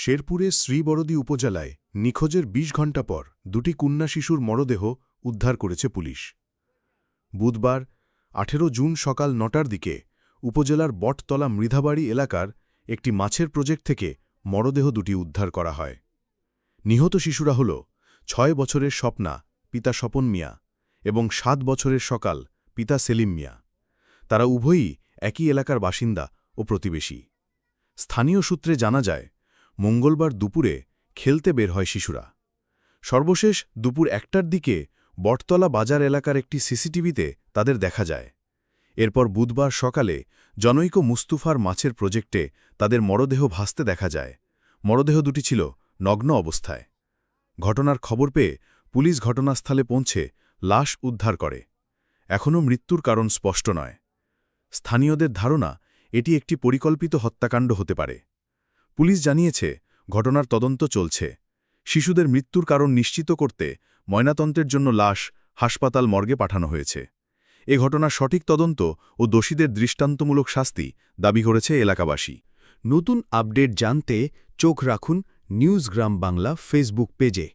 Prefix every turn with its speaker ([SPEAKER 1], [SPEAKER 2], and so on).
[SPEAKER 1] শেরপুরের শ্রীবরদী উপজেলায় নিখোঁজের ২০ ঘণ্টা পর দুটি কন্যা শিশুর মরদেহ উদ্ধার করেছে পুলিশ। বুধবার ১৮ জুন সকাল ৯টার দিকে উপজেলার বটতলা মৃধাবাড়ি এলাকার একটি মাছের প্রজেক্ট থেকে মরদেহ দুটি উদ্ধার করা হয়। নিহত শিশুরা হল ৬ বছরের স্বপ্না, পিতা স্বপন মিয়া, এবং ৭ বছরের সকাল, পিতা সেলিম মিয়া। তারা উভয়ই একই এলাকার বাসিন্দা ও প্রতিবেশী। স্থানীয় সূত্রে জানা যায়, মঙ্গলবার দুপুরে খেলতে বের হয় শিশুরা। সর্বশেষ দুপুর ১টার দিকে বটতলা বাজার এলাকার একটি সিসিটিভিতে তাদের দেখা যায়। এরপর বুধবার সকালে জনৈক মুস্তুফার মাছের প্রজেক্টে তাদের মরদেহ ভাসতে দেখা যায়। মরদেহ দুটি ছিল নগ্ন অবস্থায়। ঘটনার খবর পেয়ে পুলিশ ঘটনাস্থলে পৌঁছে লাশ উদ্ধার করে। এখনও মৃত্যুর কারণ স্পষ্ট নয়। স্থানীয়দের ধারণা এটি একটি পরিকল্পিত হত্যাকাণ্ড হতে পারে। পুলিশ জানিয়েছে, ঘটনার তদন্ত চলছে। শিশুদের মৃত্যুর কারণ নিশ্চিত করতে ময়নাতন্ত্রের জন্য লাশ হাসপাতাল মর্গে পাঠানো হয়েছে। এ ঘটনার সঠিক তদন্ত ও দোষীদের দৃষ্টান্তমূলক শাস্তি দাবি করেছে এলাকাবাসী।
[SPEAKER 2] নতুন আপডেট জানতে চোখ রাখুন নিউজ গ্রাম বাংলা ফেসবুক পেজে।